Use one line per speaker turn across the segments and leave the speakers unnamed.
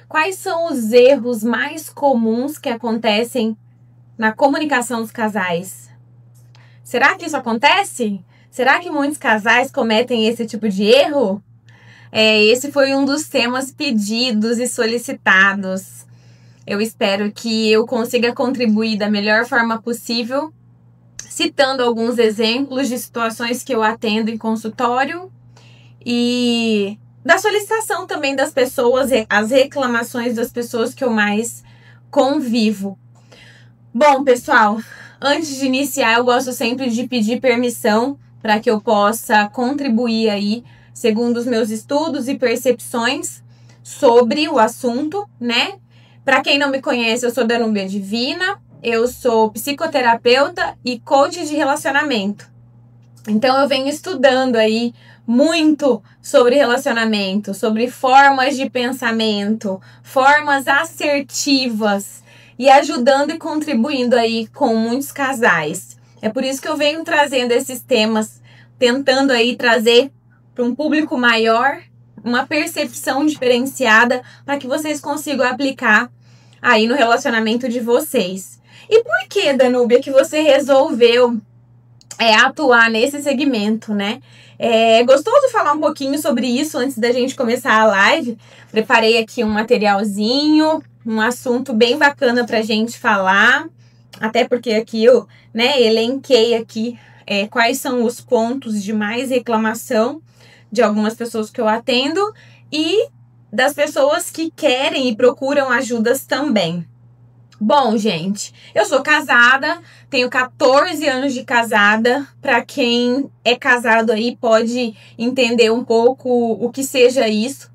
Quais são os erros mais comuns que acontecem na comunicação dos casais? Será que isso acontece? Será que muitos casais cometem esse tipo de erro? Esse foi um dos temas pedidos e solicitados. Eu espero que eu consiga contribuir da melhor forma possível, citando alguns exemplos de situações que eu atendo em consultório e da solicitação também das pessoas, as reclamações das pessoas que eu mais convivo. Bom, pessoal, antes de iniciar, eu gosto sempre de pedir permissão para que eu possa contribuir aí, segundo os meus estudos e percepções sobre o assunto, né? Para quem não me conhece, eu sou Danúbia Divina, eu sou psicoterapeuta e coach de relacionamento. Então eu venho estudando aí muito sobre relacionamento, sobre formas de pensamento, formas assertivas e ajudando e contribuindo aí com muitos casais. É por isso que eu venho trazendo esses temas, tentando aí trazer para um público maior uma percepção diferenciada para que vocês consigam aplicar aí no relacionamento de vocês. E por que, Danúbia, que você resolveu atuar nesse segmento, né? É gostoso falar um pouquinho sobre isso antes da gente começar a live. Preparei aqui um materialzinho, um assunto bem bacana pra gente falar, até porque aqui eu, elenquei aqui quais são os pontos de mais reclamação de algumas pessoas que eu atendo e das pessoas que querem e procuram ajudas também. Bom, gente, eu sou casada, tenho 14 anos de casada. Para quem é casado aí pode entender um pouco o que seja isso.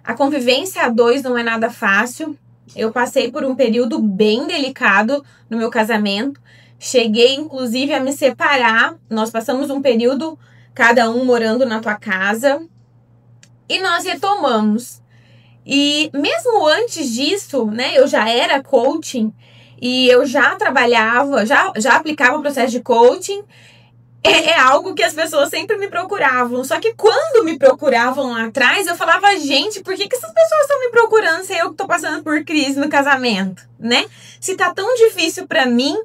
A convivência a dois não é nada fácil. Eu passei por um período bem delicado no meu casamento. Cheguei, inclusive, a me separar. Nós passamos um período, cada um morando na tua casa. E nós retomamos. E mesmo antes disso, né, eu já era coaching e eu já trabalhava, já aplicava o processo de coaching. É algo que as pessoas sempre me procuravam. Só que quando me procuravam lá atrás, eu falava, gente, por que essas pessoas estão me procurando se eu que tô passando por crise no casamento, né? Se tá tão difícil pra mim,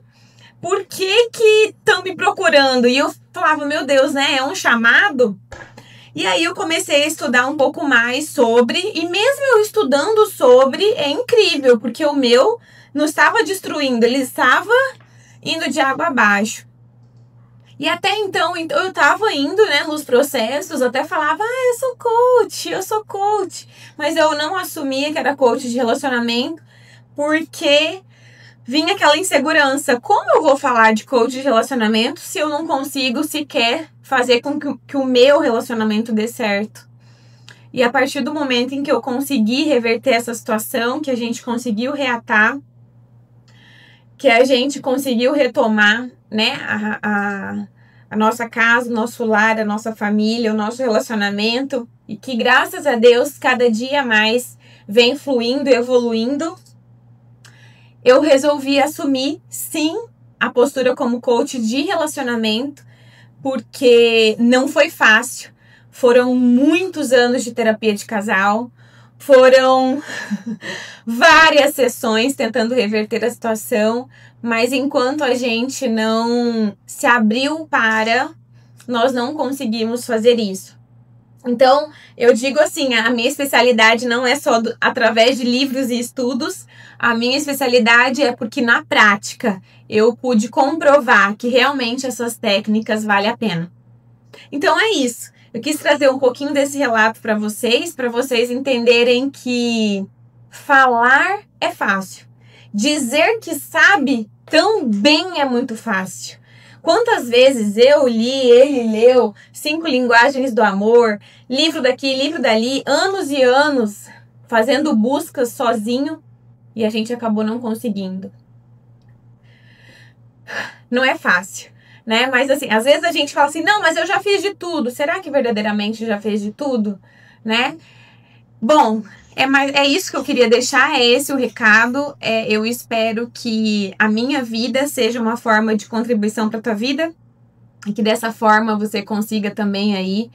por que estão me procurando? E eu falava, meu Deus, né, é um chamado? E aí eu comecei a estudar um pouco mais sobre, e mesmo eu estudando sobre, é incrível, porque o meu não estava destruindo, ele estava indo de água abaixo. E até então eu estava indo, né, nos processos, até falava, eu sou coach. Mas eu não assumia que era coach de relacionamento, porque vinha aquela insegurança. Como eu vou falar de coach de relacionamento se eu não consigo sequer fazer com que o meu relacionamento dê certo? E a partir do momento em que eu consegui reverter essa situação, que a gente conseguiu reatar, que a gente conseguiu retomar, né, a nossa casa, o nosso lar, a nossa família, o nosso relacionamento, e que graças a Deus cada dia mais vem fluindo e evoluindo, eu resolvi assumir, sim, a postura como coach de relacionamento, porque não foi fácil. Foram muitos anos de terapia de casal, foram várias sessões tentando reverter a situação, mas enquanto a gente não se abriu nós não conseguimos fazer isso. Então, eu digo assim, a minha especialidade não é só através de livros e estudos, a minha especialidade é porque na prática eu pude comprovar que realmente essas técnicas valem a pena. Então é isso, eu quis trazer um pouquinho desse relato para vocês entenderem que falar é fácil, dizer que sabe também é muito fácil. Quantas vezes eu li, ele leu 5 Linguagens do Amor, livro daqui, livro dali, anos e anos fazendo buscas sozinho e a gente acabou não conseguindo. Não é fácil, né? Mas assim, às vezes a gente fala assim, não, mas eu já fiz de tudo. Será que verdadeiramente já fez de tudo, né? Bom, é isso que eu queria deixar, é esse o recado. Eu espero que a minha vida seja uma forma de contribuição para a tua vida e que dessa forma você consiga também aí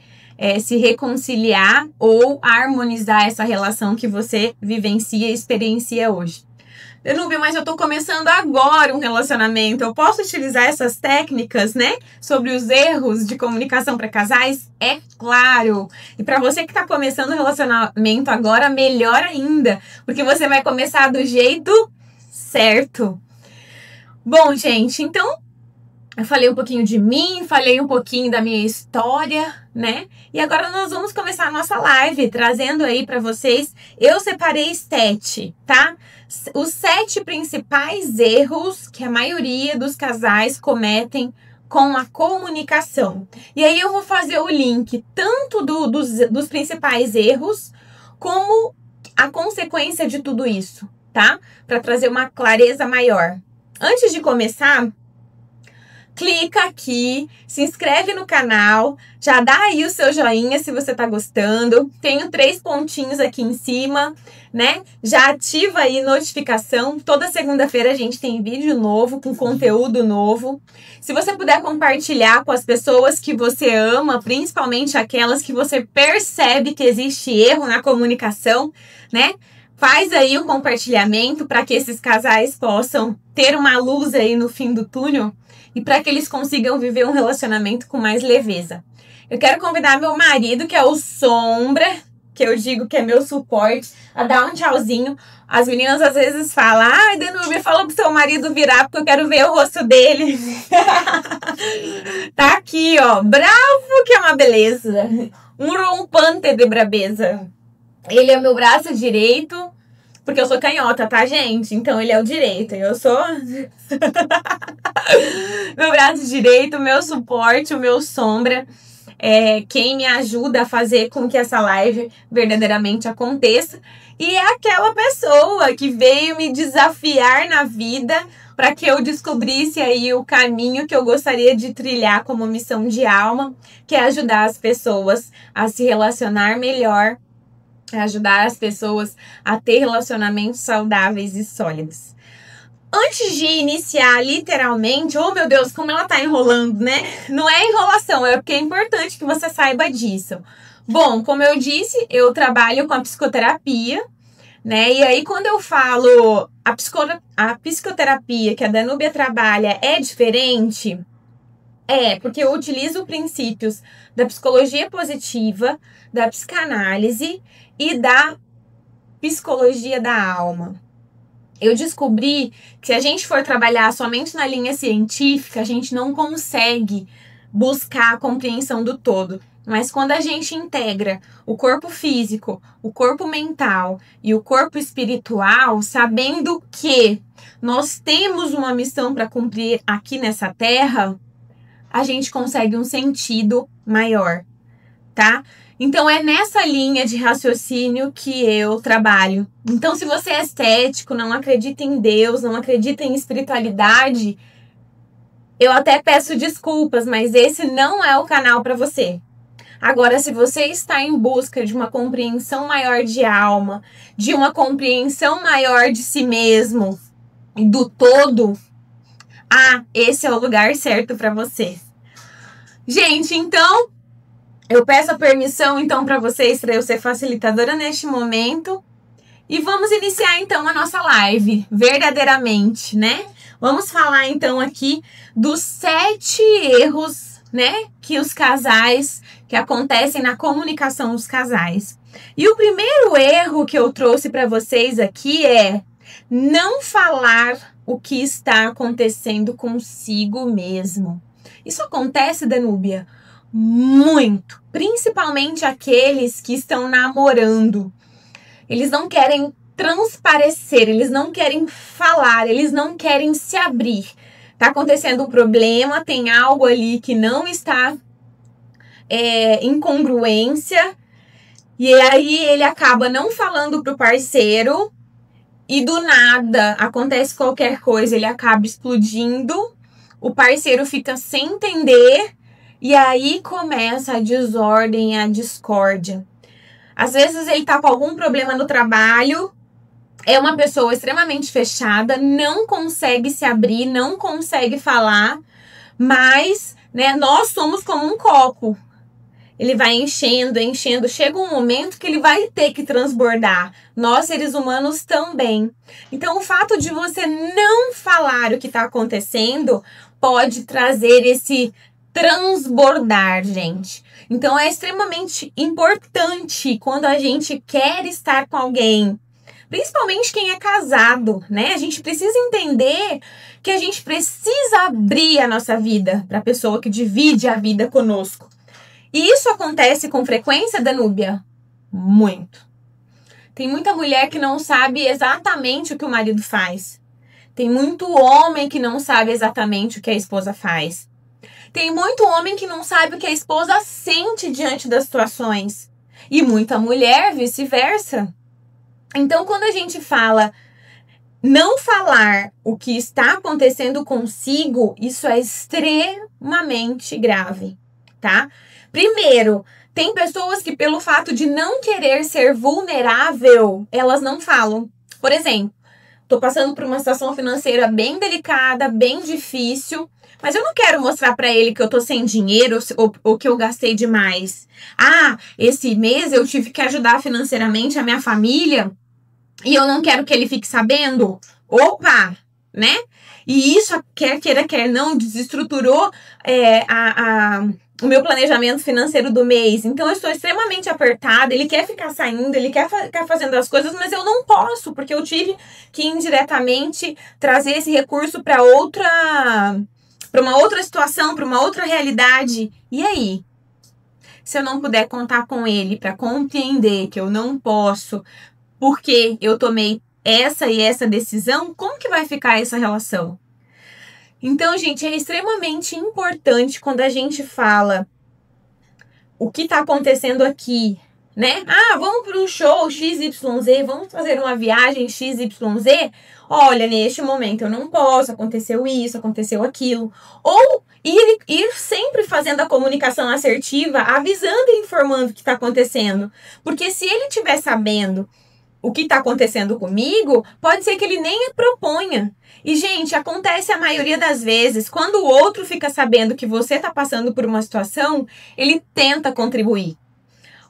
se reconciliar ou harmonizar essa relação que você vivencia e experiencia hoje. Danúbia, mas eu tô começando agora um relacionamento. Eu posso utilizar essas técnicas, né? Sobre os erros de comunicação para casais? É claro! E para você que tá começando um relacionamento agora, melhor ainda. Porque você vai começar do jeito certo. Bom, gente, então eu falei um pouquinho de mim, falei um pouquinho da minha história, né? E agora nós vamos começar a nossa live, trazendo aí para vocês. Eu separei 7, tá? Os 7 principais erros que a maioria dos casais cometem com a comunicação. E aí eu vou fazer o link tanto dos principais erros, como a consequência de tudo isso, tá? Para trazer uma clareza maior. Antes de começar, clica aqui, se inscreve no canal, já dá aí o seu joinha se você tá gostando. Tenho 3 pontinhos aqui em cima, né? Já ativa aí notificação. Toda segunda-feira a gente tem vídeo novo, com conteúdo novo. Se você puder compartilhar com as pessoas que você ama, principalmente aquelas que você percebe que existe erro na comunicação, né? Faz aí um compartilhamento para que esses casais possam ter uma luz aí no fim do túnel e para que eles consigam viver um relacionamento com mais leveza. Eu quero convidar meu marido, que é o Sombra, que eu digo que é meu suporte, a dar um tchauzinho. As meninas às vezes falam: ai, Danúbia, fala pro seu marido virar porque eu quero ver o rosto dele. Tá aqui, ó, bravo, que é uma beleza. Um rompante de brabeza. Ele é meu braço direito, porque eu sou canhota, tá, gente? Então ele é o direito, eu sou... meu braço direito, meu suporte, o meu sombra, quem me ajuda a fazer com que essa live verdadeiramente aconteça. E é aquela pessoa que veio me desafiar na vida para que eu descobrisse aí o caminho que eu gostaria de trilhar como missão de alma, que é ajudar as pessoas a se relacionar melhor, ajudar as pessoas a ter relacionamentos saudáveis e sólidos. Antes de iniciar literalmente, oh meu Deus, como ela tá enrolando, né? Não é enrolação, é porque é importante que você saiba disso. Bom, como eu disse, eu trabalho com a psicoterapia, né? E aí quando eu falo a psicoterapia que a Danúbia trabalha é diferente, porque eu utilizo princípios da psicologia positiva, da psicanálise e da psicologia da alma. Eu descobri que se a gente for trabalhar somente na linha científica, a gente não consegue buscar a compreensão do todo. Mas quando a gente integra o corpo físico, o corpo mental e o corpo espiritual, sabendo que nós temos uma missão para cumprir aqui nessa terra, a gente consegue um sentido maior, tá? Então é nessa linha de raciocínio que eu trabalho. Então se você é cético, não acredita em Deus, não acredita em espiritualidade, eu até peço desculpas, mas esse não é o canal para você. Agora, se você está em busca de uma compreensão maior de alma, de uma compreensão maior de si mesmo e do todo, esse é o lugar certo para você. Gente, então, eu peço a permissão então para vocês, para eu ser facilitadora neste momento. E vamos iniciar então a nossa live, verdadeiramente, né? Vamos falar então aqui dos 7 erros, né, que acontecem na comunicação dos casais. E o primeiro erro que eu trouxe para vocês aqui é não falar o que está acontecendo consigo mesmo. Isso acontece, Danúbia? Muito, principalmente aqueles que estão namorando. Eles não querem transparecer, eles não querem falar, eles não querem se abrir. Tá acontecendo um problema, tem algo ali que não está em congruência, e aí ele acaba não falando pro parceiro, e do nada acontece qualquer coisa, ele acaba explodindo, o parceiro fica sem entender, e aí começa a desordem, a discórdia. Às vezes ele tá com algum problema no trabalho, é uma pessoa extremamente fechada, não consegue se abrir, não consegue falar, mas, né, nós somos como um copo. Ele vai enchendo, enchendo. Chega um momento que ele vai ter que transbordar. Nós, seres humanos, também. Então, o fato de você não falar o que está acontecendo pode trazer esse transbordar, gente. Então, é extremamente importante quando a gente quer estar com alguém, principalmente quem é casado, né? A gente precisa entender que a gente precisa abrir a nossa vida para a pessoa que divide a vida conosco. E isso acontece com frequência, Danúbia? Muito. Tem muita mulher que não sabe exatamente o que o marido faz. Tem muito homem que não sabe exatamente o que a esposa faz. Tem muito homem que não sabe o que a esposa sente diante das situações. E muita mulher, vice-versa. Então, quando a gente fala não falar o que está acontecendo consigo, isso é extremamente grave, tá? Primeiro, tem pessoas que pelo fato de não querer ser vulnerável, elas não falam. Por exemplo, tô passando por uma situação financeira bem delicada, bem difícil, mas eu não quero mostrar para ele que eu tô sem dinheiro ou que eu gastei demais. Ah, esse mês eu tive que ajudar financeiramente a minha família e eu não quero que ele fique sabendo. Opa, né? E isso, quer queira, quer não, desestruturou o meu planejamento financeiro do mês. Então, eu estou extremamente apertada. Ele quer ficar saindo, ele quer ficar fazendo as coisas, mas eu não posso, porque eu tive que indiretamente trazer esse recurso para uma outra situação, para uma outra realidade. E aí? Se eu não puder contar com ele para compreender que eu não posso, porque eu tomei essa e essa decisão, como que vai ficar essa relação? Então, gente, é extremamente importante quando a gente fala o que está acontecendo aqui, né? Ah, vamos para um show XYZ, vamos fazer uma viagem XYZ. Olha, neste momento eu não posso, aconteceu isso, aconteceu aquilo. Ou ir sempre fazendo a comunicação assertiva, avisando e informando o que está acontecendo. Porque se ele estiver sabendo o que está acontecendo comigo, pode ser que ele nem proponha. E, gente, acontece a maioria das vezes, quando o outro fica sabendo que você está passando por uma situação, ele tenta contribuir.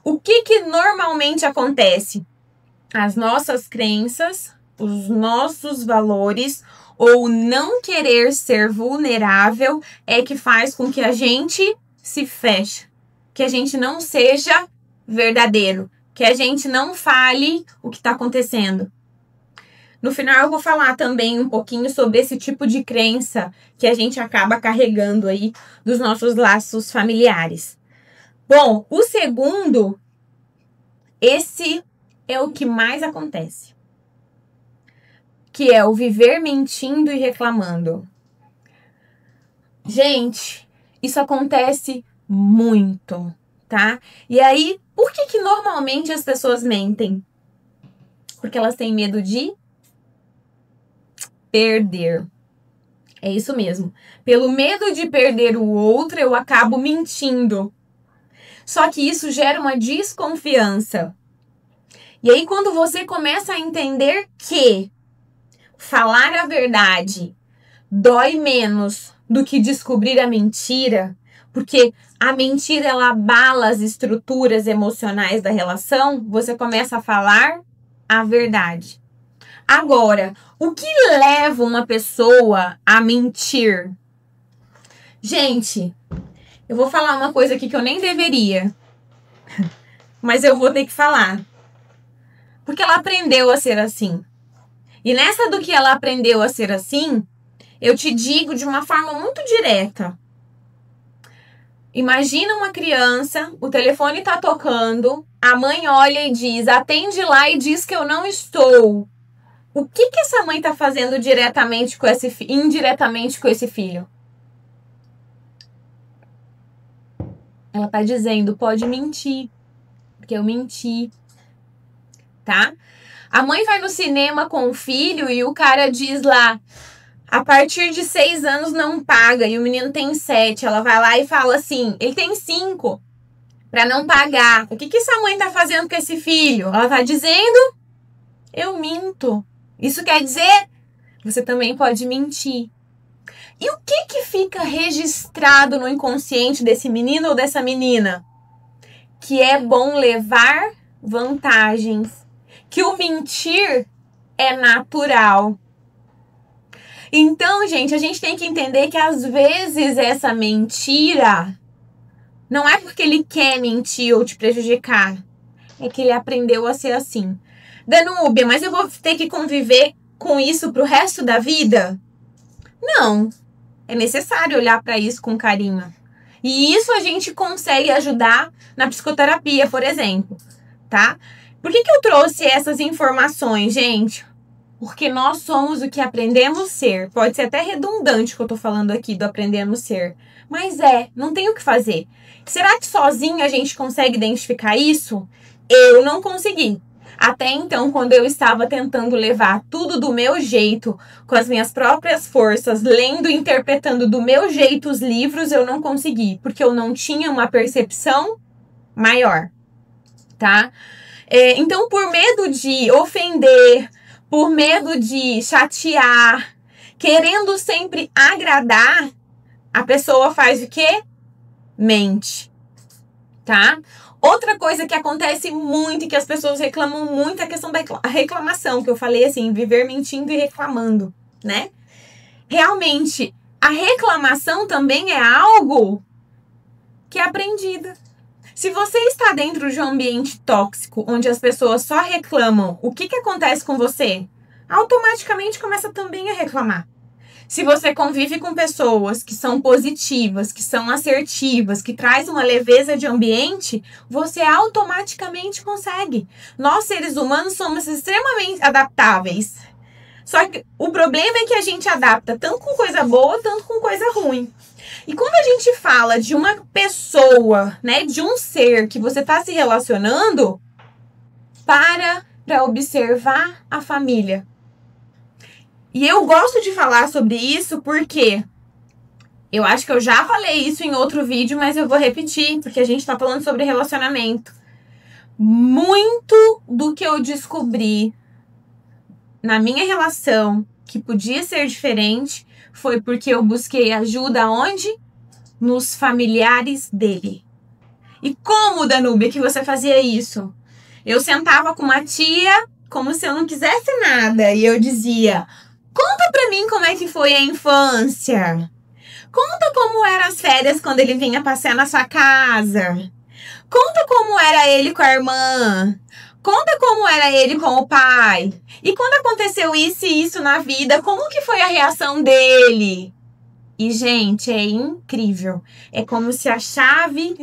O que normalmente acontece? As nossas crenças, os nossos valores, ou não querer ser vulnerável é que faz com que a gente se feche, que a gente não seja verdadeiro, que a gente não fale o que está acontecendo. No final eu vou falar também um pouquinho sobre esse tipo de crença que a gente acaba carregando aí dos nossos laços familiares. Bom, o segundo, esse é o que mais acontece, que é o viver mentindo e reclamando. Gente, isso acontece muito, tá? E aí, por que normalmente as pessoas mentem? Porque elas têm medo de perder. É isso mesmo. Pelo medo de perder o outro, eu acabo mentindo. Só que isso gera uma desconfiança. E aí, quando você começa a entender que falar a verdade dói menos do que descobrir a mentira, porque a mentira ela abala as estruturas emocionais da relação, você começa a falar a verdade. Agora, o que leva uma pessoa a mentir? Gente, eu vou falar uma coisa aqui que eu nem deveria, mas eu vou ter que falar. Porque ela aprendeu a ser assim. E nessa do que ela aprendeu a ser assim, eu te digo de uma forma muito direta. Imagina uma criança, o telefone tá tocando, a mãe olha e diz, atende lá e diz que eu não estou. O que essa mãe tá fazendo indiretamente com esse filho? Ela tá dizendo, pode mentir, porque eu menti, tá? A mãe vai no cinema com o filho e o cara diz lá, a partir de 6 anos não paga, e o menino tem 7. Ela vai lá e fala assim, ele tem 5 para não pagar. O que essa mãe tá fazendo com esse filho? Ela tá dizendo, eu minto. Isso quer dizer, você também pode mentir. E o que fica registrado no inconsciente desse menino ou dessa menina? que é bom levar vantagens, que o mentir é natural. Então, gente, a gente tem que entender que às vezes essa mentira não é porque ele quer mentir ou te prejudicar, é que ele aprendeu a ser assim. Danúbia, mas eu vou ter que conviver com isso pro resto da vida? Não. É necessário olhar para isso com carinho. E isso a gente consegue ajudar na psicoterapia, por exemplo, tá? Por que eu trouxe essas informações, gente? Porque nós somos o que aprendemos ser. Pode ser até redundante o que eu tô falando aqui do aprendemos ser. Mas não tem o que fazer. Será que sozinho a gente consegue identificar isso? Eu não consegui. Até então, quando eu estava tentando levar tudo do meu jeito, com as minhas próprias forças, lendo e interpretando do meu jeito os livros, eu não consegui. Porque eu não tinha uma percepção maior, tá? Então, por medo de ofender, por medo de chatear, querendo sempre agradar, a pessoa faz o quê? Mente, tá? Outra coisa que acontece muito e que as pessoas reclamam muito é a questão da reclamação, que eu falei assim, viver mentindo e reclamando, né? Realmente, a reclamação também é algo que é aprendido. Se você está dentro de um ambiente tóxico, onde as pessoas só reclamam, o que acontece com você? Automaticamente começa também a reclamar. Se você convive com pessoas que são positivas, que são assertivas, que traz uma leveza de ambiente, você automaticamente consegue. Nós, seres humanos, somos extremamente adaptáveis. Só que o problema é que a gente adapta tanto com coisa boa, tanto com coisa ruim. E quando a gente fala de uma pessoa, né, de um ser que você está se relacionando, para observar a família. E eu gosto de falar sobre isso porque eu acho que eu já falei isso em outro vídeo, mas eu vou repetir, porque a gente tá falando sobre relacionamento. Muito do que eu descobri na minha relação que podia ser diferente foi porque eu busquei ajuda onde? Nos familiares dele. E como, Danúbia, que você fazia isso? Eu sentava com uma tia como se eu não quisesse nada e eu dizia: conta pra mim como é que foi a infância. Conta como eram as férias quando ele vinha passear na sua casa. Conta como era ele com a irmã. Conta como era ele com o pai. E quando aconteceu isso e isso na vida, como que foi a reação dele? E, gente, é incrível. É como se a chave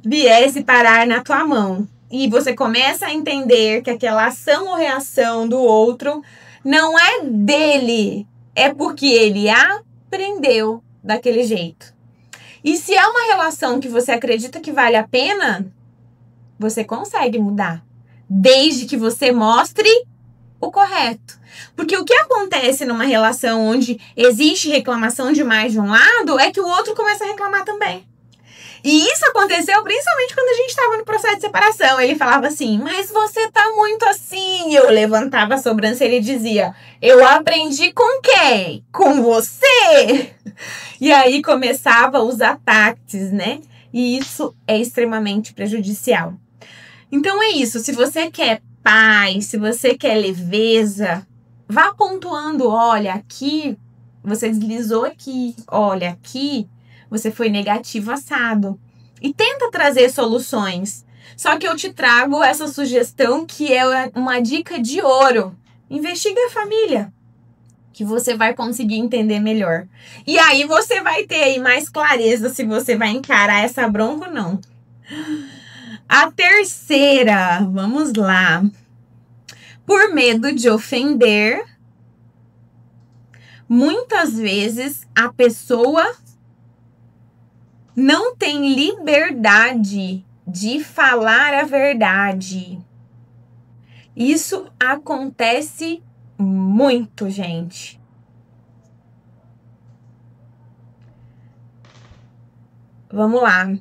viesse parar na tua mão. E você começa a entender que aquela ação ou reação do outro não é dele. É porque ele aprendeu daquele jeito. E se é uma relação que você acredita que vale a pena, você consegue mudar. Desde que você mostre o correto. Porque o que acontece numa relação onde existe reclamação de mais de um lado é que o outro começa a reclamar também. E isso aconteceu principalmente quando a gente estava no processo de separação. Ele falava assim, mas você tá muito assim. Eu levantava a sobrancelha e dizia, eu aprendi com quem? Com você? E aí começava os ataques, né? E isso é extremamente prejudicial. Então é isso, se você quer paz, se você quer leveza, vá pontuando, olha, aqui você deslizou aqui, olha, aqui você foi negativo assado. E tenta trazer soluções. Só que eu te trago essa sugestão que é uma dica de ouro. Investiga a família, que você vai conseguir entender melhor. E aí você vai ter aí mais clareza se você vai encarar essa bronca ou não. A terceira, vamos lá. Por medo de ofender, muitas vezes a pessoa não tem liberdade de falar a verdade. Isso acontece muito, gente. Vamos lá.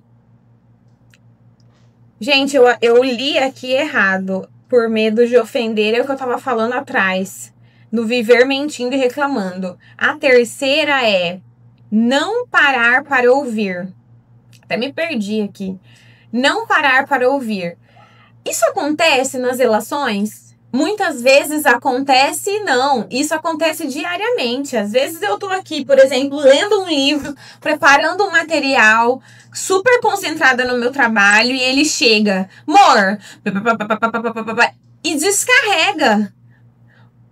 Gente, eu li aqui errado. Por medo de ofender é o que eu tava falando atrás. No viver mentindo e reclamando. A terceira é não parar para ouvir. Até me perdi aqui. Não parar para ouvir. Isso acontece nas relações? Muitas vezes acontece e não. Isso acontece diariamente. Às vezes eu tô aqui, por exemplo, lendo um livro, preparando um material, super concentrada no meu trabalho, e ele chega, amor, e descarrega.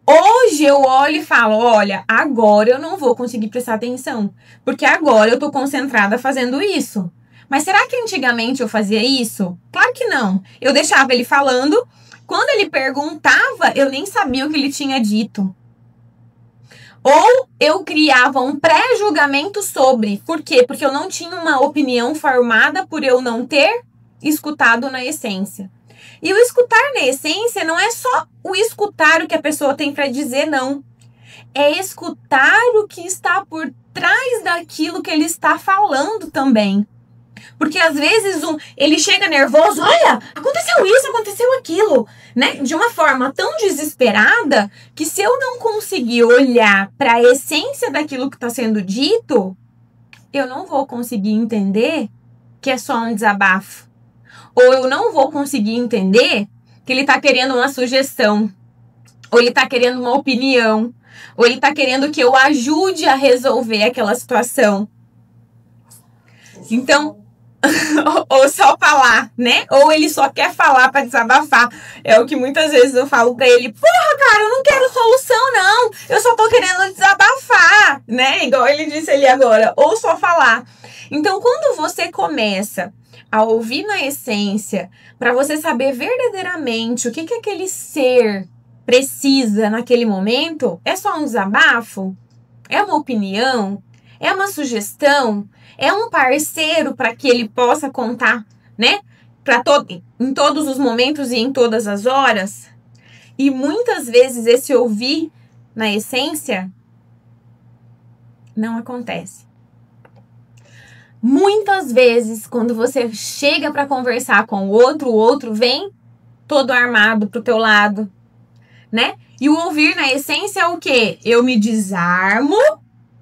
Hoje eu olho e falo, olha, agora eu não vou conseguir prestar atenção, porque agora eu tô concentrada fazendo isso. Mas será que antigamente eu fazia isso? Claro que não. Eu deixava ele falando. Quando ele perguntava, eu nem sabia o que ele tinha dito. Ou eu criava um pré-julgamento sobre. Por quê? Porque eu não tinha uma opinião formada por eu não ter escutado na essência. E o escutar na essência não é só o escutar o que a pessoa tem para dizer, não. É escutar o que está por trás daquilo que ele está falando também. Porque às vezes ele chega nervoso, olha, aconteceu isso, aconteceu aquilo, né? De uma forma tão desesperada que se eu não conseguir olhar para a essência daquilo que está sendo dito, eu não vou conseguir entender que é só um desabafo. Ou eu não vou conseguir entender que ele está querendo uma sugestão, ou ele está querendo uma opinião, ou ele está querendo que eu ajude a resolver aquela situação. Então, ou só falar, né? Ou ele só quer falar para desabafar. É o que muitas vezes eu falo para ele: porra, cara, eu não quero solução, não. Eu só tô querendo desabafar, né? Igual ele disse ali agora. Ou só falar. Então, quando você começa a ouvir na essência, para você saber verdadeiramente o que aquele ser precisa naquele momento, é só um desabafo? É uma opinião? É uma sugestão? É um parceiro para que ele possa contar, né? Em todos os momentos e em todas as horas. E muitas vezes esse ouvir na essência não acontece. Muitas vezes, quando você chega para conversar com o outro vem todo armado pro teu lado, né? E o ouvir na essência é o quê? Eu me desarmo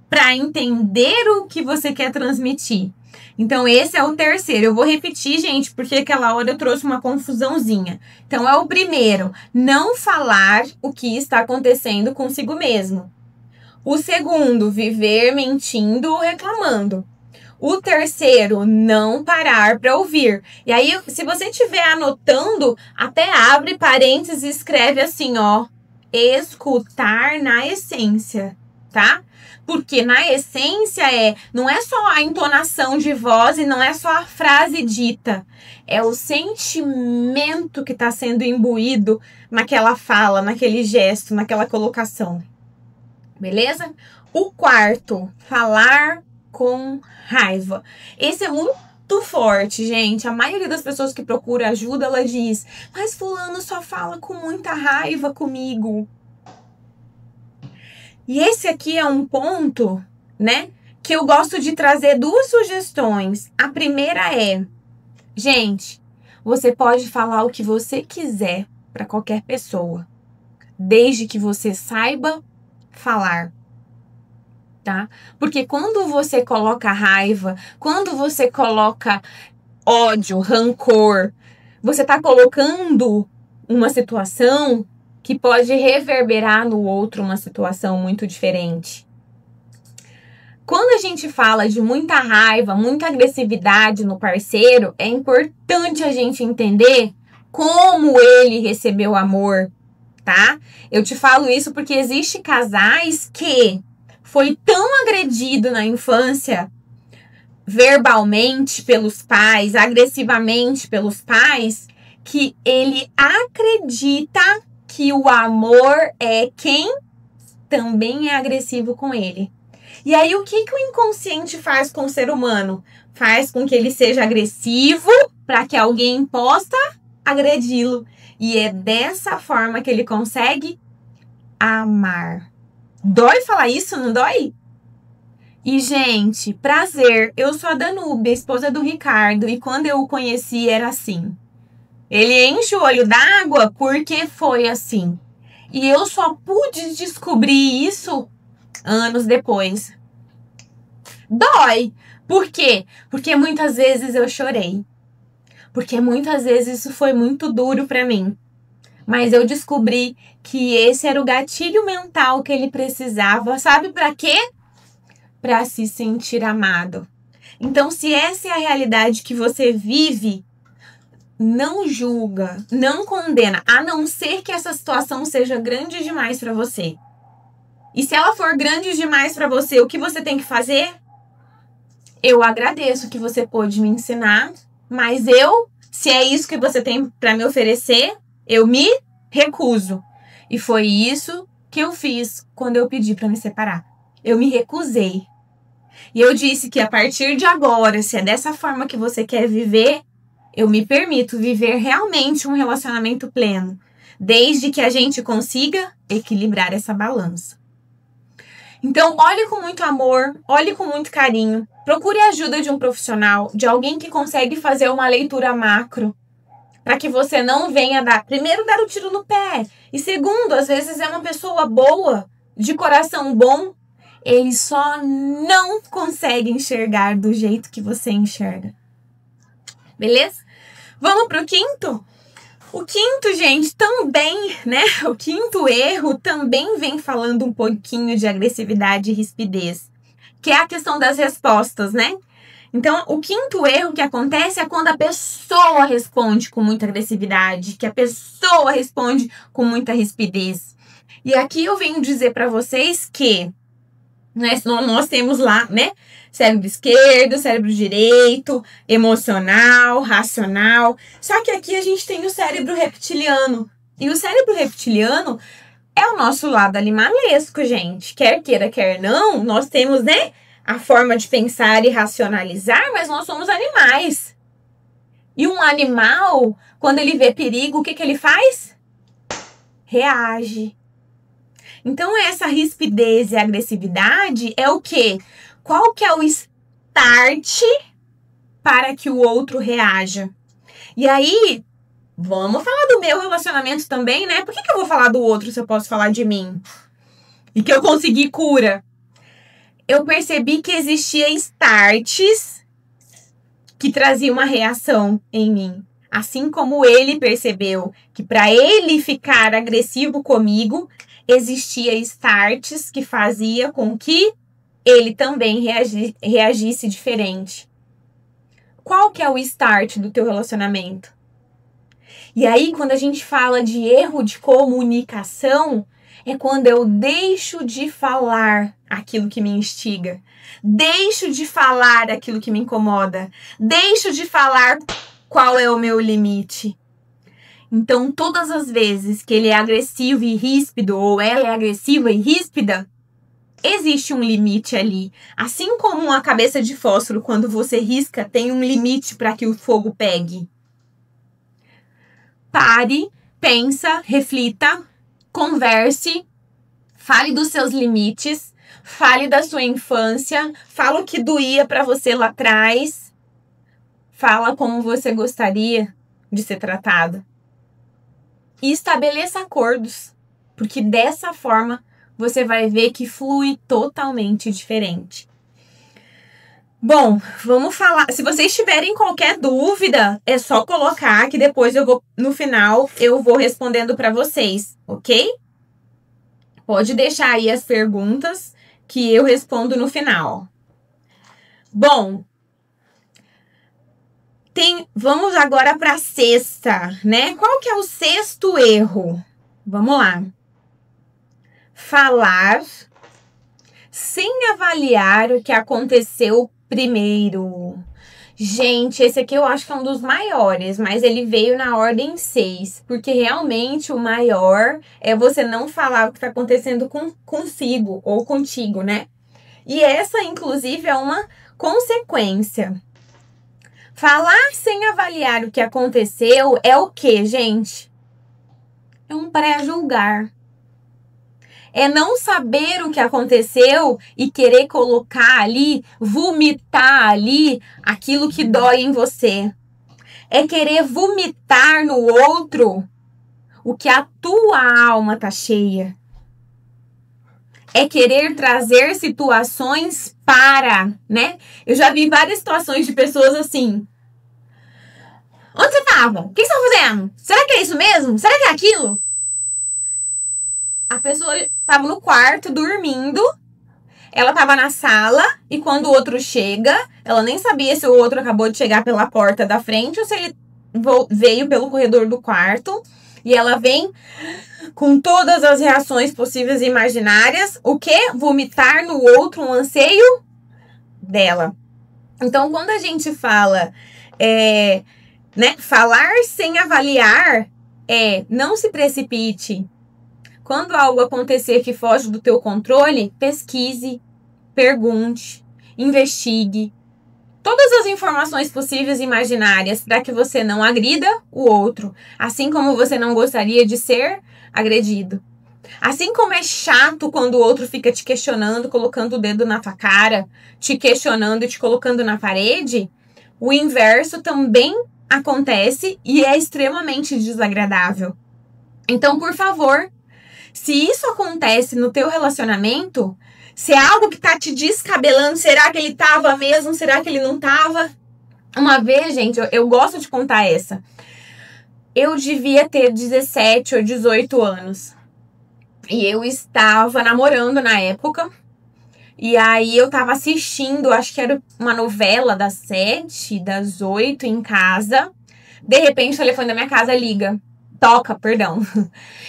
para entender o que você quer transmitir. Então, esse é o terceiro. Eu vou repetir, gente, porque aquela hora eu trouxe uma confusãozinha. Então, é o primeiro, não falar o que está acontecendo consigo mesmo. O segundo, viver mentindo ou reclamando. O terceiro, não parar para ouvir. E aí, se você estiver anotando, até abre parênteses e escreve assim, ó, escutar na essência, tá? Porque na essência não é só a entonação de voz e não é só a frase dita. É o sentimento que está sendo imbuído naquela fala, naquele gesto, naquela colocação. Beleza? O quarto, falar com raiva. Esse é muito forte, gente. A maioria das pessoas que procura ajuda, ela diz: mas fulano só fala com muita raiva comigo. E esse aqui é um ponto, né, que eu gosto de trazer duas sugestões. A primeira é, gente, você pode falar o que você quiser para qualquer pessoa, desde que você saiba falar, tá? Porque quando você coloca raiva, quando você coloca ódio, rancor, você tá colocando uma situação que pode reverberar no outro uma situação muito diferente. Quando a gente fala de muita raiva, muita agressividade no parceiro, é importante a gente entender como ele recebeu amor, tá? Eu te falo isso porque existem casais que foi tão agredido na infância, verbalmente pelos pais, agressivamente pelos pais, que ele acredita que o amor é quem também é agressivo com ele. E aí, o que o inconsciente faz com o ser humano? Faz com que ele seja agressivo para que alguém possa agredi-lo. E é dessa forma que ele consegue amar. Dói falar isso, não dói? E, gente, prazer. Eu sou a Danúbia, esposa do Ricardo. E quando eu o conheci, era assim. Ele enche o olho d'água porque foi assim. E eu só pude descobrir isso anos depois. Dói. Por quê? Porque muitas vezes eu chorei. porque muitas vezes isso foi muito duro para mim. Mas eu descobri que esse era o gatilho mental que ele precisava. Sabe para quê? Para se sentir amado. Então, se essa é a realidade que você vive, não julga, não condena, a não ser que essa situação seja grande demais para você. E se ela for grande demais para você, o que você tem que fazer? Eu agradeço que você pôde me ensinar, mas se é isso que você tem para me oferecer, eu me recuso. E foi isso que eu fiz quando eu pedi para me separar. Eu me recusei. E eu disse que a partir de agora, se é dessa forma que você quer viver, eu me permito viver realmente um relacionamento pleno, desde que a gente consiga equilibrar essa balança. Então, olhe com muito amor, olhe com muito carinho, procure a ajuda de um profissional, de alguém que consegue fazer uma leitura macro, para que você não venha primeiro, dar o tiro no pé, e segundo, às vezes é uma pessoa boa, de coração bom, ele só não consegue enxergar do jeito que você enxerga. Beleza? Vamos pro quinto? O quinto, gente, também, né? O quinto erro também vem falando um pouquinho de agressividade e rispidez, que é a questão das respostas, né? Então, o quinto erro que acontece é quando a pessoa responde com muita agressividade, que a pessoa responde com muita rispidez. E aqui eu venho dizer para vocês que nós temos lá, né? Cérebro esquerdo, cérebro direito, emocional, racional. Só que aqui a gente tem o cérebro reptiliano. E o cérebro reptiliano é o nosso lado animalesco, gente. Quer queira, quer não, nós temos, né, a forma de pensar e racionalizar, mas nós somos animais. E um animal, quando ele vê perigo, o que ele faz? Reage. Então, essa rispidez e agressividade é o quê? Qual que é o start para que o outro reaja? E aí, vamos falar do meu relacionamento também, né? Por que eu vou falar do outro se eu posso falar de mim? E que eu consegui cura? Eu percebi que existia starts que traziam uma reação em mim. Assim como ele percebeu que para ele ficar agressivo comigo, existia starts que fazia com que ele também reagisse diferente. Qual que é o start do teu relacionamento? E aí, quando a gente fala de erro de comunicação, é quando eu deixo de falar aquilo que me instiga, deixo de falar aquilo que me incomoda, deixo de falar qual é o meu limite. Então, todas as vezes que ele é agressivo e ríspido, ou ela é agressiva e ríspida, existe um limite ali. Assim como uma cabeça de fósforo, quando você risca, tem um limite para que o fogo pegue. Pare, pensa, reflita, converse, fale dos seus limites, fale da sua infância, fala o que doía para você lá atrás, fala como você gostaria de ser tratado. E estabeleça acordos, porque dessa forma você vai ver que flui totalmente diferente. Bom, vamos falar. Se vocês tiverem qualquer dúvida, é só colocar que depois no final eu vou respondendo para vocês, ok? Pode deixar aí as perguntas que eu respondo no final. Bom, vamos agora para a sexta, né? Qual que é o sexto erro? Vamos lá. Falar sem avaliar o que aconteceu primeiro. Gente, esse aqui eu acho que é um dos maiores, mas ele veio na ordem 6, porque realmente o maior é você não falar o que está acontecendo consigo ou contigo, né? E essa, inclusive, é uma consequência. Falar sem avaliar o que aconteceu é o quê, gente? É um pré-julgar. É não saber o que aconteceu e querer colocar ali, vomitar ali aquilo que dói em você. É querer vomitar no outro o que a tua alma tá cheia. É querer trazer situações para, né? Eu já vi várias situações de pessoas assim. Onde você tava? O que você tava fazendo? Será que é isso mesmo? Será que é aquilo? A pessoa tava no quarto dormindo. Ela tava na sala e quando o outro chega, ela nem sabia se o outro acabou de chegar pela porta da frente ou se ele veio pelo corredor do quarto. E ela vem com todas as reações possíveis e imaginárias. O quê? Vomitar no outro um anseio dela. Então, quando a gente fala, falar sem avaliar, não se precipite. Quando algo acontecer que foge do teu controle, pesquise, pergunte, investigue. Todas as informações possíveis e imaginárias para que você não agrida o outro, assim como você não gostaria de ser agredido. Assim como é chato quando o outro fica te questionando, colocando o dedo na tua cara, te questionando e te colocando na parede, o inverso também acontece e é extremamente desagradável. Então, por favor, se isso acontece no teu relacionamento, se é algo que tá te descabelando, será que ele tava mesmo? Será que ele não tava? Uma vez, gente, eu gosto de contar essa. Eu devia ter 17 ou 18 anos. E eu estava namorando na época. E aí eu tava assistindo, acho que era uma novela das 7, das 8 em casa. De repente o telefone da minha casa liga. Toca, perdão.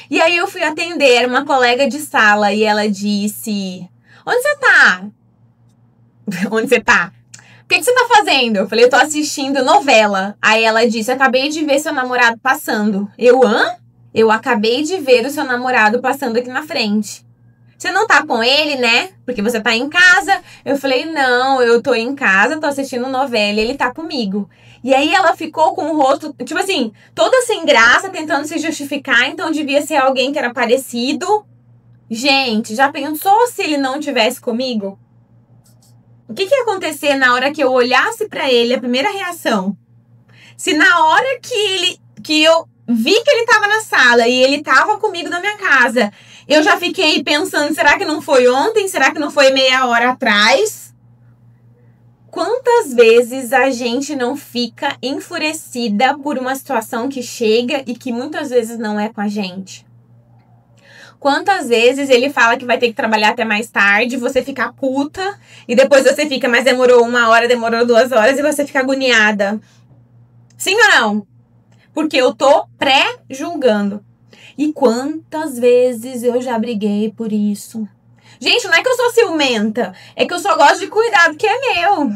E aí eu fui atender, era uma colega de sala e ela disse: onde você tá? Onde você tá? O que você tá fazendo? Eu falei: eu tô assistindo novela. Aí ela disse: acabei de ver seu namorado passando. Eu acabei de ver o seu namorado passando aqui na frente. Você não tá com ele, né? Porque você tá em casa. Eu falei: não, eu tô em casa, tô assistindo novela e ele tá comigo. E aí ela ficou com o rosto, tipo assim, toda sem graça, tentando se justificar. Então devia ser alguém que era parecido. Gente, já pensou se ele não tivesse comigo? O que ia acontecer na hora que eu olhasse pra ele, a primeira reação? Se na hora que eu vi que ele tava na sala e ele tava comigo na minha casa, eu já fiquei pensando, será que não foi ontem? Será que não foi meia hora atrás? Quantas vezes a gente não fica enfurecida por uma situação que chega e que muitas vezes não é com a gente? Quantas vezes ele fala que vai ter que trabalhar até mais tarde, você fica puta, e depois você fica, mas demorou 1 hora, demorou 2 horas, e você fica agoniada. Sim ou não? Porque eu tô pré-julgando. E quantas vezes eu já briguei por isso? Gente, não é que eu sou ciumenta, é que eu só gosto de cuidar do que é meu.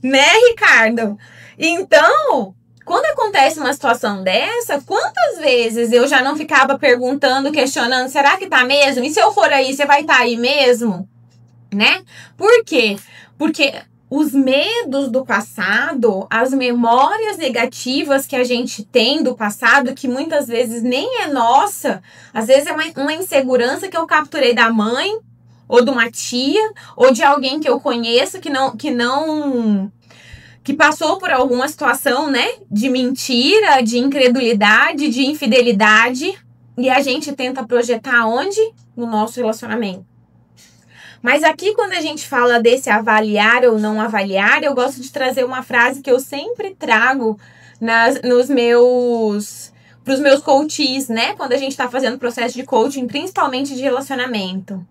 Né, Ricardo? Então, quando acontece uma situação dessa, quantas vezes eu já não ficava perguntando, questionando, será que tá mesmo? E se eu for aí, você vai estar aí mesmo? Né? Por quê? Porque os medos do passado, as memórias negativas que a gente tem do passado, que muitas vezes nem é nossa, às vezes é uma insegurança que eu capturei da mãe, ou de uma tia, ou de alguém que eu conheço que passou por alguma situação, né, de mentira, de incredulidade, de infidelidade, e a gente tenta projetar onde? No nosso relacionamento. Mas aqui, quando a gente fala desse avaliar ou não avaliar, eu gosto de trazer uma frase que eu sempre trago pros meus coaches, né? Quando a gente está fazendo processo de coaching, principalmente de relacionamento.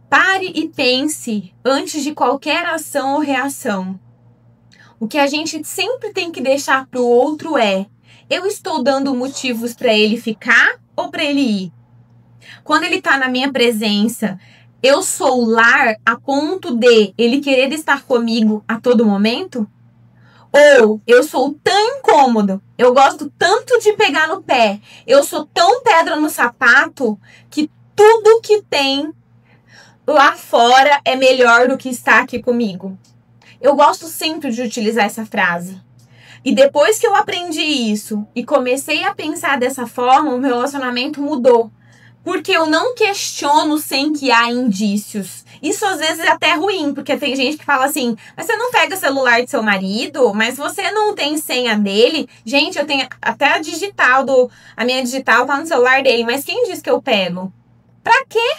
Pare e pense antes de qualquer ação ou reação. O que a gente sempre tem que deixar pro outro é: eu estou dando motivos para ele ficar ou para ele ir? Quando ele tá na minha presença, eu sou lar a ponto de ele querer estar comigo a todo momento? Ou eu sou tão incômodo, eu gosto tanto de pegar no pé, eu sou tão pedra no sapato que tudo que tem lá fora é melhor do que estar aqui comigo? Eu gosto sempre de utilizar essa frase. E depois que eu aprendi isso e comecei a pensar dessa forma, o meu relacionamento mudou. Porque eu não questiono sem que há indícios. Isso às vezes é até ruim, porque tem gente que fala assim: mas você não pega o celular de seu marido? Mas você não tem senha dele? Gente, eu tenho até a minha digital tá no celular dele, mas quem diz que eu pego? Pra quê?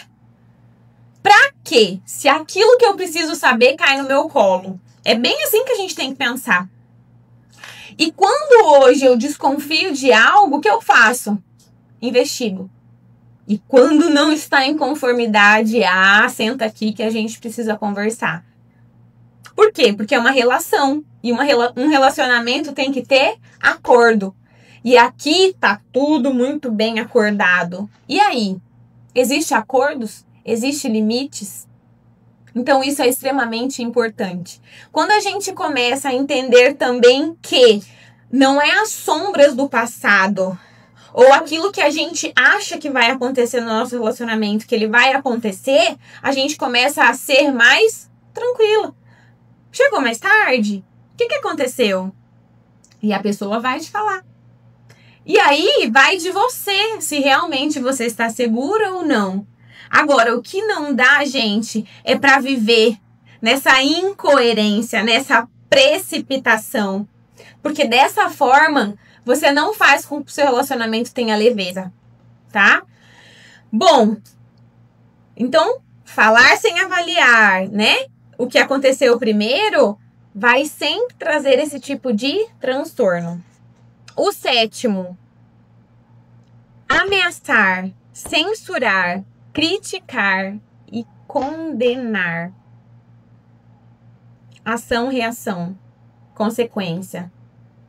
Pra quê? Se aquilo que eu preciso saber cai no meu colo. É bem assim que a gente tem que pensar. E quando hoje eu desconfio de algo, o que eu faço? Investigo. E quando não está em conformidade, senta aqui que a gente precisa conversar. Por quê? Porque é uma relação. E um relacionamento tem que ter acordo. E aqui tá tudo muito bem acordado. E aí? Existem acordos? Existem limites? Então isso é extremamente importante. Quando a gente começa a entender também que não é as sombras do passado ou aquilo que a gente acha que vai acontecer no nosso relacionamento, que ele vai acontecer, a gente começa a ser mais tranquila. Chegou mais tarde? O que aconteceu? E a pessoa vai te falar. E aí vai de você, se realmente você está segura ou não. Agora, o que não dá, gente, é para viver nessa incoerência, nessa precipitação. Porque dessa forma, você não faz com que o seu relacionamento tenha leveza, tá? Bom, então, falar sem avaliar, né? O que aconteceu primeiro vai sempre trazer esse tipo de transtorno. O 7º, ameaçar, censurar, criticar e condenar. Ação, reação, consequência.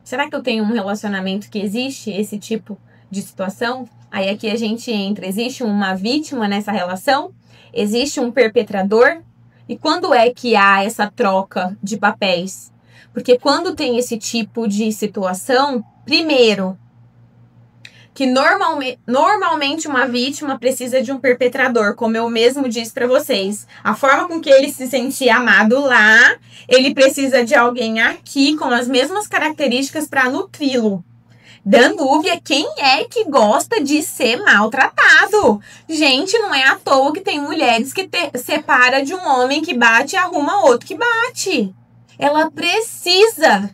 Será que eu tenho um relacionamento que existe esse tipo de situação? Aí aqui a gente entra. Existe uma vítima nessa relação? Existe um perpetrador? E quando é que há essa troca de papéis? Porque quando tem esse tipo de situação, primeiro, que normalmente uma vítima precisa de um perpetrador, como eu mesmo disse para vocês. A forma com que ele se sentia amado lá, ele precisa de alguém aqui com as mesmas características para nutri-lo. Dando dúvida, quem é que gosta de ser maltratado? Gente, não é à toa que tem mulheres que separa de um homem que bate e arruma outro que bate. Ela precisa.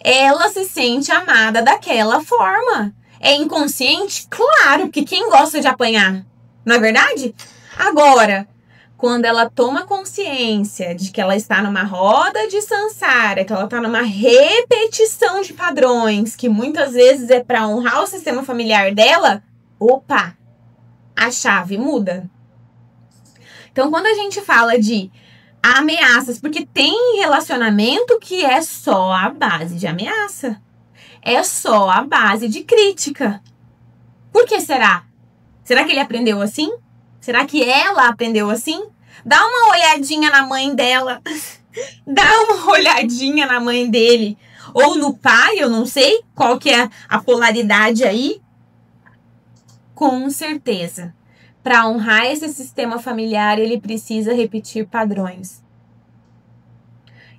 Ela se sente amada daquela forma. É inconsciente? Claro, porque quem gosta de apanhar? Não é verdade? Agora, quando ela toma consciência de que ela está numa roda de samsara, que ela está numa repetição de padrões, que muitas vezes é para honrar o sistema familiar dela, opa, a chave muda. Então, quando a gente fala de ameaças, porque tem relacionamento que é só a base de ameaça. É só a base de crítica. Por que será? Será que ele aprendeu assim? Será que ela aprendeu assim? Dá uma olhadinha na mãe dela. Dá uma olhadinha na mãe dele. Ou no pai, eu não sei qual que é a polaridade aí. Com certeza. Para honrar esse sistema familiar, ele precisa repetir padrões.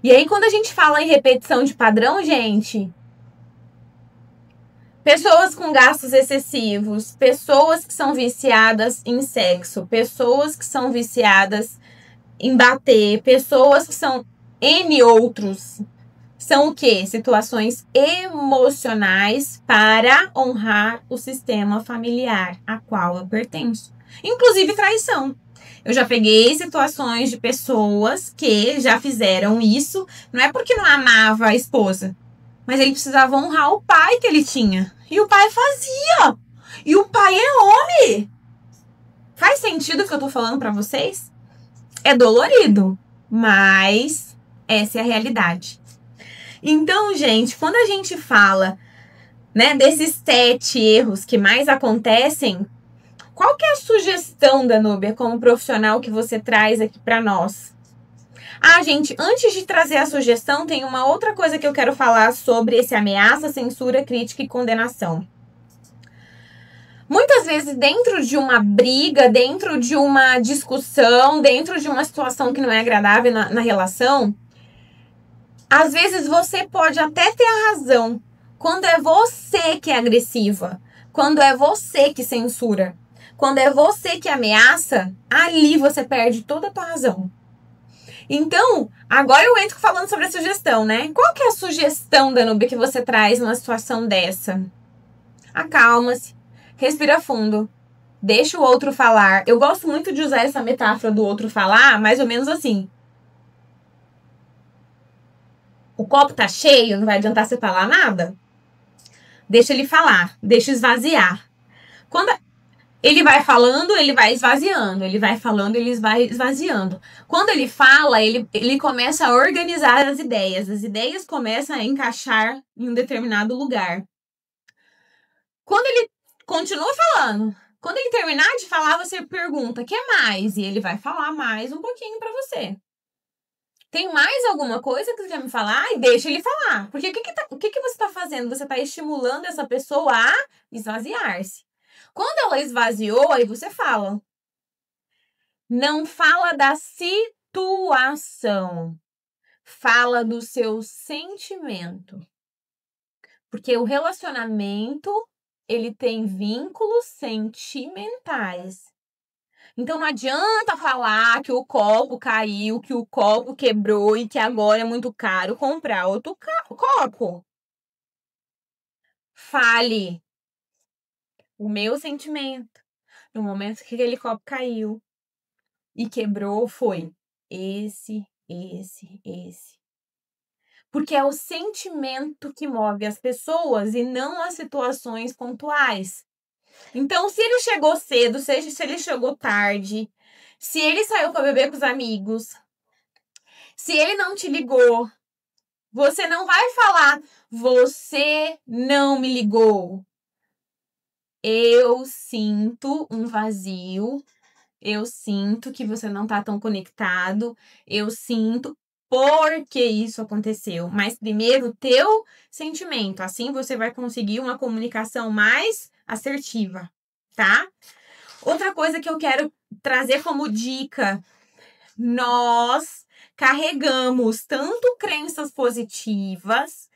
E aí, quando a gente fala em repetição de padrão, gente... Pessoas com gastos excessivos, pessoas que são viciadas em sexo, pessoas que são viciadas em bater, pessoas que são N outros. São o quê? Situações emocionais para honrar o sistema familiar a qual eu pertenço. Inclusive traição. Eu já peguei situações de pessoas que já fizeram isso, não é porque não amava a esposa, mas ele precisava honrar o pai que ele tinha. E o pai fazia. E o pai é homem. Faz sentido o que eu tô falando pra vocês? É dolorido, mas essa é a realidade. Então, gente, quando a gente fala, né, desses 7 erros que mais acontecem, qual que é a sugestão, Danúbia, como profissional que você traz aqui pra nós? Gente, antes de trazer a sugestão, tem uma outra coisa que eu quero falar sobre esse ameaça, censura, crítica e condenação. Muitas vezes, dentro de uma briga, dentro de uma discussão, dentro de uma situação que não é agradável na relação, às vezes você pode até ter a razão. Quando é você que é agressiva, quando é você que censura, quando é você que ameaça, ali você perde toda a tua razão. Então, agora eu entro falando sobre a sugestão, né? Qual que é a sugestão, Danúbia, que você traz numa situação dessa? Acalma-se, respira fundo, deixa o outro falar. Eu gosto muito de usar essa metáfora do outro falar, mais ou menos assim. O copo tá cheio, não vai adiantar você falar nada. Deixa ele falar, deixa esvaziar. Quando ele vai falando, ele vai esvaziando. Ele vai falando, ele vai esvaziando. Quando ele fala, ele começa a organizar as ideias. As ideias começam a encaixar em um determinado lugar. Quando ele continua falando, quando ele terminar de falar, você pergunta, quer mais? E ele vai falar mais um pouquinho para você. Tem mais alguma coisa que você quer me falar? E deixa ele falar. Porque o que você está fazendo? Você está estimulando essa pessoa a esvaziar-se. Quando ela esvaziou, aí você fala. Não fala da situação. Fala do seu sentimento. Porque o relacionamento, ele tem vínculos sentimentais. Então não adianta falar que o copo caiu, que o copo quebrou e que agora é muito caro comprar outro copo. Fale o meu sentimento. No momento que aquele copo caiu e quebrou, foi esse. Porque é o sentimento que move as pessoas e não as situações pontuais. Então, se ele chegou cedo, seja se ele chegou tarde, se ele saiu para beber com os amigos, se ele não te ligou, você não vai falar, você não me ligou. Eu sinto um vazio, eu sinto que você não tá tão conectado, eu sinto por que isso aconteceu. Mas primeiro o teu sentimento, assim você vai conseguir uma comunicação mais assertiva, tá? Outra coisa que eu quero trazer como dica, nós carregamos tanto crenças positivas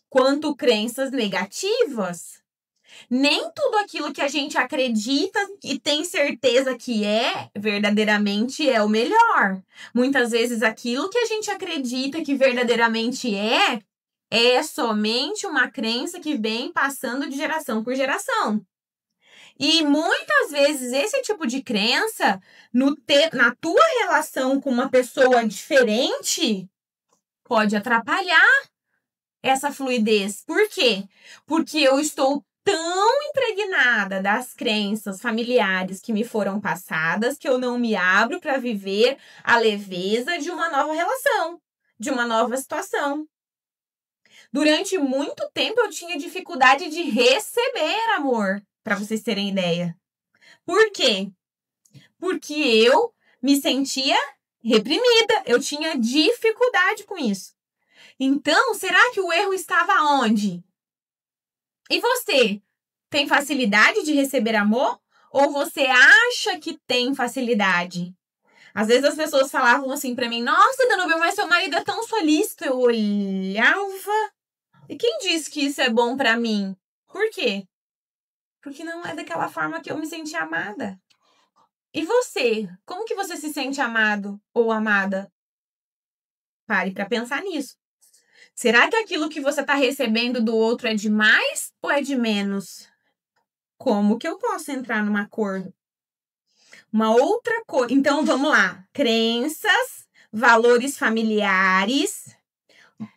quanto crenças negativas. Nem tudo aquilo que a gente acredita e tem certeza que é, verdadeiramente é o melhor. Muitas vezes aquilo que a gente acredita que verdadeiramente é somente uma crença que vem passando de geração por geração. E muitas vezes esse tipo de crença, na tua relação com uma pessoa diferente, pode atrapalhar essa fluidez. Por quê? Porque eu estou tão impregnada das crenças familiares que me foram passadas que eu não me abro para viver a leveza de uma nova relação, de uma nova situação. Durante muito tempo eu tinha dificuldade de receber amor, para vocês terem ideia. Por quê? Porque eu me sentia reprimida, eu tinha dificuldade com isso. Então, será que o erro estava onde? E você? Tem facilidade de receber amor? Ou você acha que tem facilidade? Às vezes as pessoas falavam assim pra mim, nossa, Danúbia, mas seu marido é tão solícito. Eu olhava. E quem disse que isso é bom pra mim? Por quê? Porque não é daquela forma que eu me senti amada. E você? Como que você se sente amado ou amada? Pare pra pensar nisso. Será que aquilo que você está recebendo do outro é de mais ou é de menos? Como que eu posso entrar num acordo? Uma outra coisa. Então, vamos lá. Crenças, valores familiares,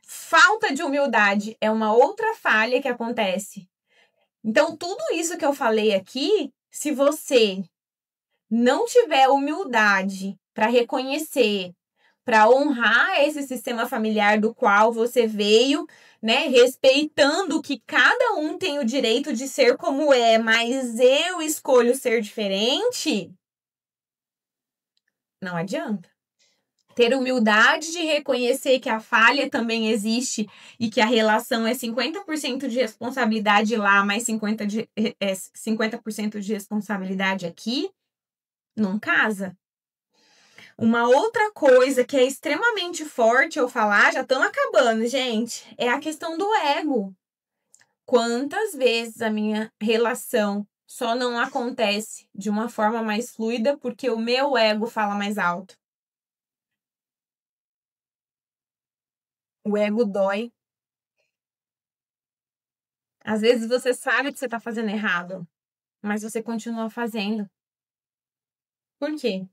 falta de humildade é uma outra falha que acontece. Então, tudo isso que eu falei aqui, se você não tiver humildade para reconhecer, para honrar esse sistema familiar do qual você veio, né, respeitando que cada um tem o direito de ser como é, mas eu escolho ser diferente, não adianta. Ter humildade de reconhecer que a falha também existe e que a relação é 50% de responsabilidade lá, mais 50% de responsabilidade aqui, não casa. Uma outra coisa que é extremamente forte eu falar, já estamos acabando, gente, é a questão do ego. Quantas vezes a minha relação só não acontece de uma forma mais fluida porque o meu ego fala mais alto? O ego dói. Às vezes você sabe que você está fazendo errado, mas você continua fazendo. Por quê?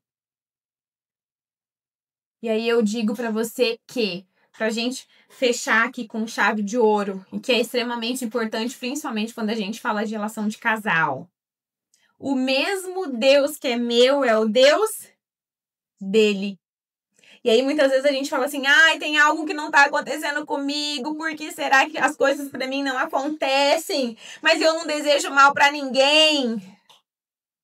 E aí eu digo para você que pra gente fechar aqui com chave de ouro, e que é extremamente importante, principalmente quando a gente fala de relação de casal. O mesmo Deus que é meu é o Deus dele. E aí muitas vezes a gente fala assim, ai, tem algo que não tá acontecendo comigo, por que será que as coisas pra mim não acontecem? Mas eu não desejo mal pra ninguém.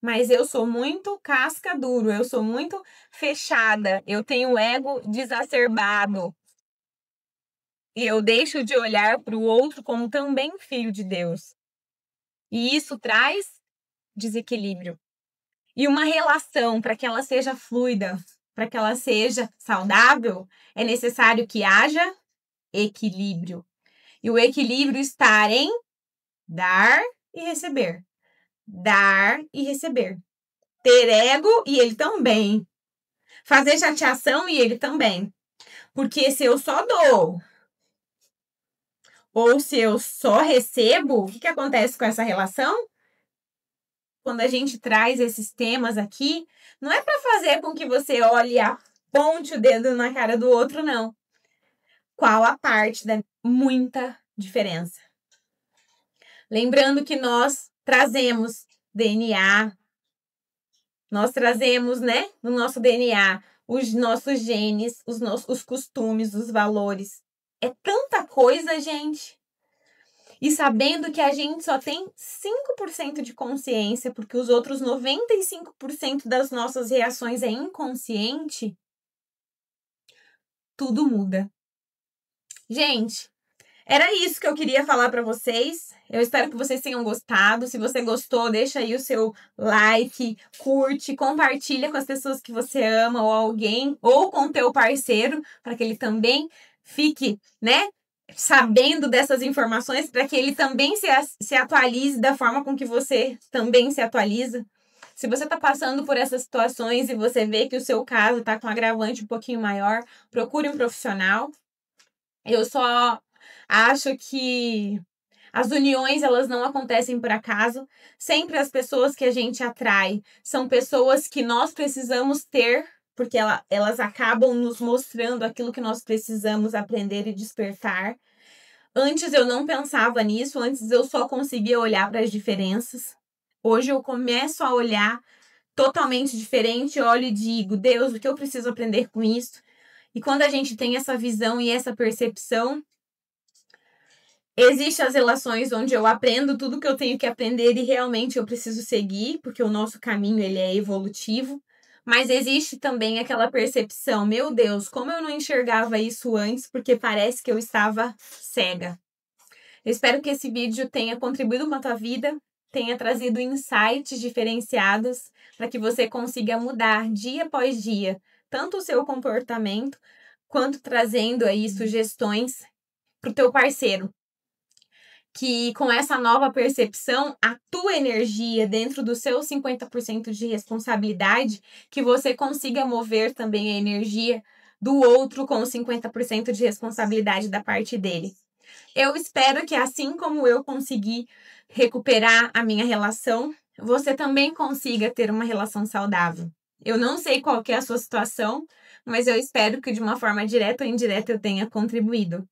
Mas eu sou muito casca duro, eu sou muito fechada, eu tenho ego desacerbado. E eu deixo de olhar para o outro como também filho de Deus. E isso traz desequilíbrio. E uma relação, para que ela seja fluida, para que ela seja saudável, é necessário que haja equilíbrio. E o equilíbrio está em dar e receber. Dar e receber. Ter ego e ele também. Fazer chateação e ele também. Porque se eu só dou ou se eu só recebo, o que acontece com essa relação? Quando a gente traz esses temas aqui, não é para fazer com que você olhe e aponte o dedo na cara do outro, não. Qual a parte da muita diferença? Lembrando que nós trazemos DNA, nós trazemos, né, no nosso DNA, os nossos genes, os costumes, os valores. É tanta coisa, gente. E sabendo que a gente só tem 5% de consciência, porque os outros 95% das nossas reações é inconsciente, tudo muda. Gente, era isso que eu queria falar para vocês. Eu espero que vocês tenham gostado. Se você gostou, deixa aí o seu like, curte, compartilha com as pessoas que você ama ou alguém, ou com o teu parceiro, para que ele também fique, né, sabendo dessas informações, para que ele também se atualize da forma com que você também se atualiza. Se você está passando por essas situações e você vê que o seu caso está com um agravante um pouquinho maior, procure um profissional. Eu só acho que as uniões, elas não acontecem por acaso. Sempre as pessoas que a gente atrai são pessoas que nós precisamos ter, porque elas acabam nos mostrando aquilo que nós precisamos aprender e despertar. Antes eu não pensava nisso, antes eu só conseguia olhar para as diferenças. Hoje eu começo a olhar totalmente diferente, olho e digo, Deus, o que eu preciso aprender com isso? E quando a gente tem essa visão e essa percepção, existem as relações onde eu aprendo tudo que eu tenho que aprender e realmente eu preciso seguir, porque o nosso caminho ele é evolutivo. Mas existe também aquela percepção, meu Deus, como eu não enxergava isso antes, porque parece que eu estava cega. Eu espero que esse vídeo tenha contribuído com a tua vida, tenha trazido insights diferenciados para que você consiga mudar dia após dia, tanto o seu comportamento, quanto trazendo aí sugestões para o teu parceiro. Que com essa nova percepção, a tua energia dentro do seu 50% de responsabilidade, que você consiga mover também a energia do outro com 50% de responsabilidade da parte dele. Eu espero que assim como eu consegui recuperar a minha relação, você também consiga ter uma relação saudável. Eu não sei qual que é a sua situação, mas eu espero que de uma forma direta ou indireta eu tenha contribuído.